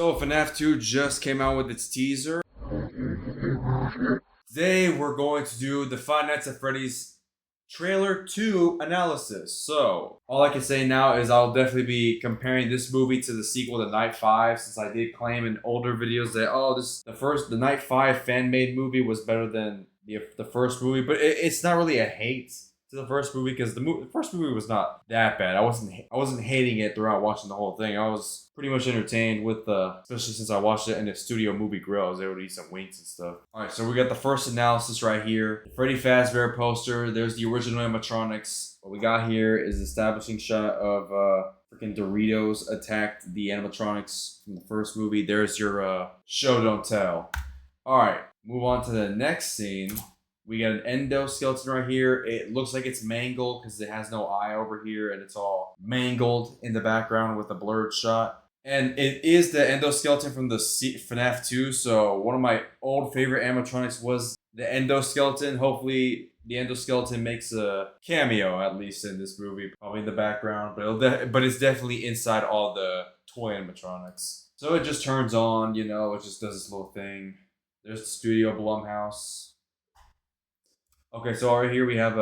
So FNAF 2 just came out with its teaser. Today we're going to do the Five Nights at Freddy's trailer 2 analysis. So all I can say now is I'll definitely be comparing this movie to the sequel to Night 5, since I did claim in older videos that the Night 5 fan-made movie was better than the first movie, but it's not really a hate to the first movie, because the first movie was not that bad. I wasn't hating it throughout watching the whole thing. I was pretty much entertained with especially since I watched it in the studio movie grill. I was able to eat some wings and stuff. All right, so we got the first analysis right here. The Freddy Fazbear poster. There's the original animatronics. What we got here is an establishing shot of freaking Doritos attacked the animatronics from the first movie. There's your show don't tell. All right, move on to the next scene. We got an endoskeleton right here. It looks like it's mangled because it has no eye over here, and it's all mangled in the background with a blurred shot. And it is the endoskeleton from the FNAF 2, so one of my old favorite animatronics was the endoskeleton. Hopefully the endoskeleton makes a cameo, at least in this movie, probably in the background, but it's definitely inside all the toy animatronics. So it just turns on, it just does this little thing. There's the studio Blumhouse. Okay, so right here we have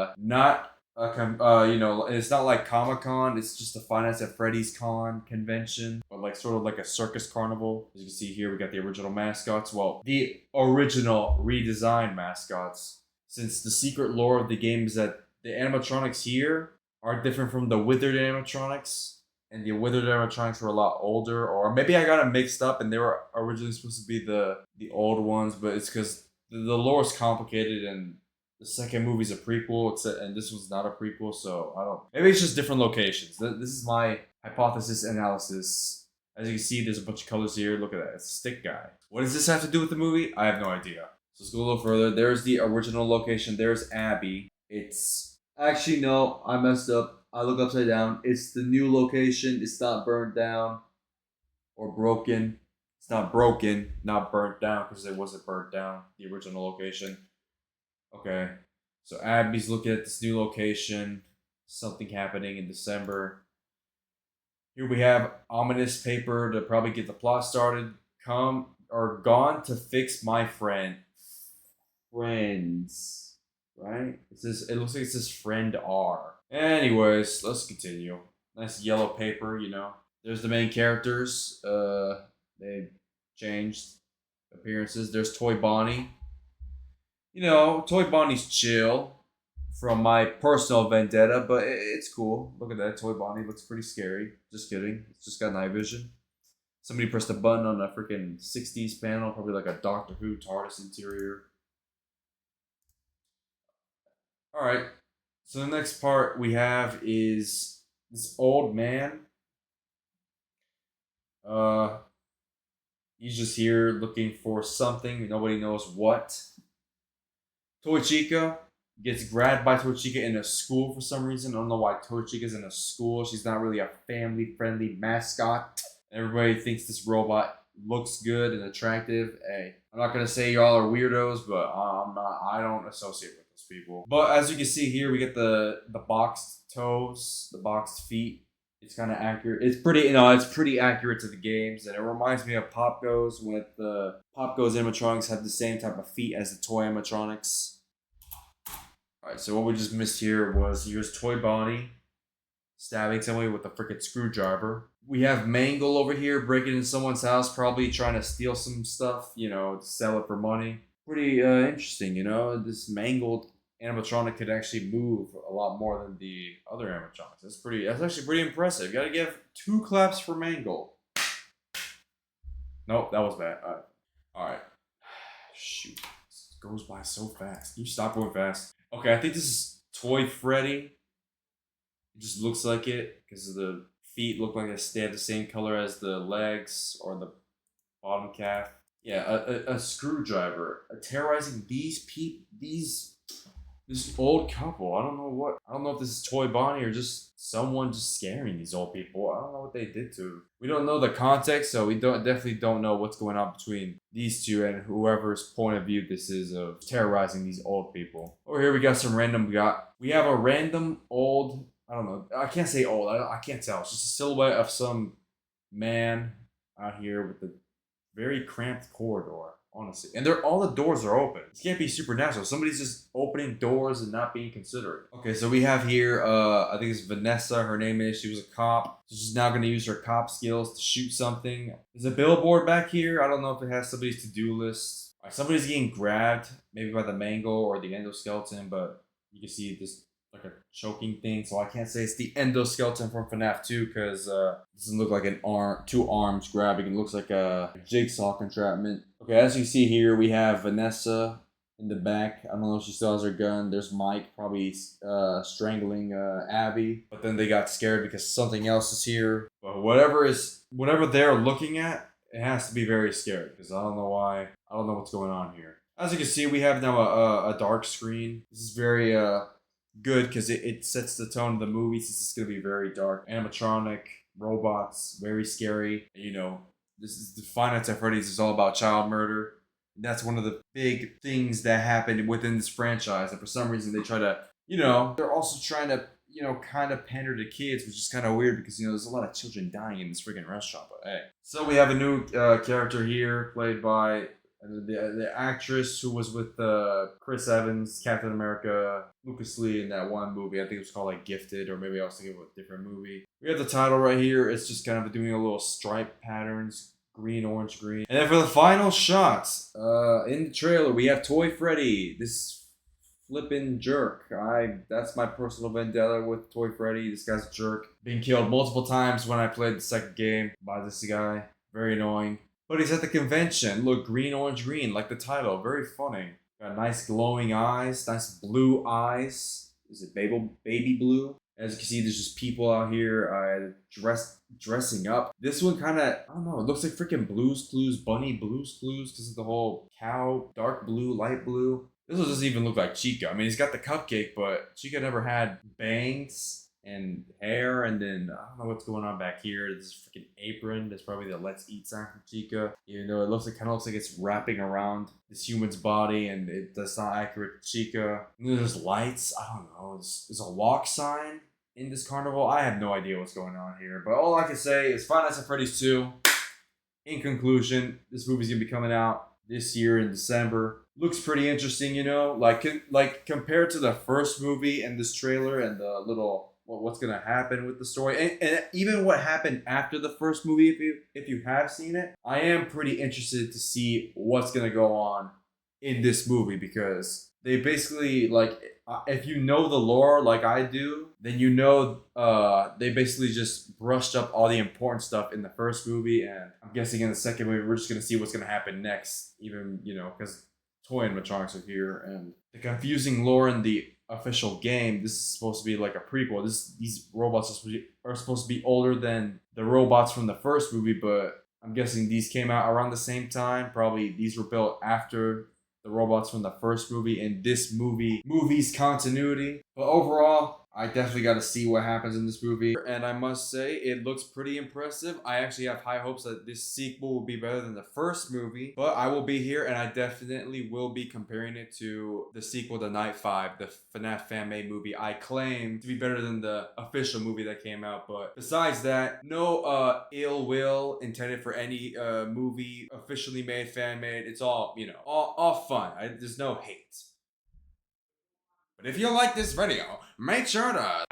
it's not like Comic-Con, it's just the Five Nights at Freddy's Con convention, but like sort of like a circus carnival. As you can see here, we got the original mascots. Well, the original redesigned mascots. Since the secret lore of the game is that the animatronics here are different from the withered animatronics, and the withered animatronics were a lot older, or maybe I got them mixed up and they were originally supposed to be the old ones, but it's because the lore is complicated and the second movie's a prequel, and this was not a prequel, so I don't... Maybe it's just different locations. This is my hypothesis analysis. As you can see, there's a bunch of colors here. Look at that. It's a stick guy. What does this have to do with the movie? I have no idea. So let's go a little further. There's the original location. There's Abby. It's... Actually, no. I messed up. I look upside down. It's the new location. It's not burned down or broken. It's not broken, not burnt down, because it wasn't burnt down, the original location. Okay, so Abby's looking at this new location. Something happening in December. Here we have ominous paper to probably get the plot started. Gone to fix my friends. Right? It looks like it says friend R. Anyways, let's continue. Nice yellow paper, There's the main characters. They changed appearances. There's Toy Bonnie. Toy Bonnie's chill from my personal vendetta, but it's cool. Look at that. Toy Bonnie looks pretty scary. Just kidding. It's just got night vision. Somebody pressed a button on a freaking 60s panel, probably like a Doctor Who TARDIS interior. Alright. So the next part we have is this old man. He's just here looking for something. Nobody knows what. Toy Chica gets grabbed by Toy Chica in a school for some reason. I don't know why Toy Chica's in a school. She's not really a family-friendly mascot. Everybody thinks this robot looks good and attractive. Hey, I'm not gonna say y'all are weirdos, but I don't associate with those people. But as you can see here, we get the boxed toes, the boxed feet. It's kind of accurate. It's pretty accurate to the games, and it reminds me of Pop Goes, with the Pop Goes animatronics have the same type of feet as the toy animatronics. Alright, so what we just missed here was here's Toy Bonnie stabbing somebody with a freaking screwdriver. We have Mangle over here breaking into someone's house, probably trying to steal some stuff, to sell it for money. Pretty interesting, This mangled animatronic could actually move a lot more than the other animatronics. That's actually pretty impressive. Gotta give 2 claps for Mangle. Nope, that was bad. Alright. Shoot. This goes by so fast. Can you stop going fast? Okay, I think this is Toy Freddy. It just looks like it, because the feet look like they have the same color as the legs or the bottom calf. Yeah, a screwdriver terrorizing this old couple. I don't know if this is Toy Bonnie or just someone just scaring these old people. I don't know what they did to them. We don't know the context, so we definitely don't know what's going on between these two and whoever's point of view this is of terrorizing these old people. Over here we got some random we have a random old, I don't know, I can't say old, I can't tell. It's just a silhouette of some man out here with the very cramped corridor, honestly. And they're all the doors are open. This can't be supernatural. Somebody's just opening doors and not being considerate. Okay, so we have here, I think it's Vanessa, her name is. She was a cop. So she's now gonna use her cop skills to shoot something. There's a billboard back here. I don't know if it has somebody's to-do list. Somebody's getting grabbed, maybe by the mango or the endoskeleton, but you can see this like a choking thing, so I can't say it's the endoskeleton from FNAF 2 because it doesn't look like an arm, two arms grabbing. It looks like a jigsaw entrapment. Okay, as you see here, we have Vanessa in the back. I don't know if she still has her gun. There's Mike probably strangling Abby, but then they got scared because something else is here. But whatever they're looking at, it has to be very scary because I don't know why. I don't know what's going on here. As you can see, we have now a dark screen. This is very good because it sets the tone of the movie since it's going to be very dark. Animatronic, robots, very scary. You know, this is the Five Nights at Freddy's is all about child murder. That's one of the big things that happened within this franchise. And for some reason, they try to, they're also trying to, kind of pander to kids, which is kind of weird because, there's a lot of children dying in this freaking restaurant. But hey. So we have a new character here played by the actress who was with Chris Evans, Captain America, Lucas Lee in that one movie. I think it was called like Gifted, or maybe I was thinking of a different movie. We have the title right here. It's just kind of doing a little stripe patterns, green, orange, green. And then for the final shots, in the trailer, we have Toy Freddy. This flippin' jerk. That's my personal vendetta with Toy Freddy. This guy's a jerk. Being killed multiple times when I played the second game by this guy. Very annoying. But he's at the convention. Look, green, orange, green, like the title. Very funny. Got nice glowing eyes, nice blue eyes. Is it baby blue? As you can see, there's just people out here dressing up. This one kind of, I don't know, it looks like freaking Blue's Clues, Bunny Blue's Clues, because of the whole cow, dark blue, light blue. This one doesn't even look like Chica. I mean, he's got the cupcake, but Chica never had bangs and hair, and then I don't know what's going on back here. This freaking apron. That's probably the Let's Eat sign from Chica. Even though it kind of looks like it's wrapping around this human's body, and that's not accurate to Chica. And then there's lights. I don't know. There's a walk sign in this carnival. I have no idea what's going on here, but all I can say is Five Nights at Freddy's 2. In conclusion, this movie's gonna be coming out this year in December. Looks pretty interesting, like compared to the first movie and this trailer and the little what's gonna happen with the story, and even what happened after the first movie. If you have seen it, I am pretty interested to see what's gonna go on in this movie because they basically if you know the lore like I do, then they basically just brushed up all the important stuff in the first movie, and I'm guessing in the second movie we're just gonna see what's gonna happen next. Even because toy animatronics are here, and the confusing lore in the official game. This is supposed to be like a prequel. These robots are supposed to be older than the robots from the first movie, but I'm guessing these came out around the same time. Probably these were built after the robots from the first movie in this movie's continuity. But overall, I definitely got to see what happens in this movie. And I must say, it looks pretty impressive. I actually have high hopes that this sequel will be better than the first movie. But I will be here, and I definitely will be comparing it to the sequel to Night 5, the FNAF fan-made movie. I claim to be better than the official movie that came out. But besides that, no ill will intended for any movie officially made, fan-made. It's all, all fun. There's no hate. But if you like this video, make sure to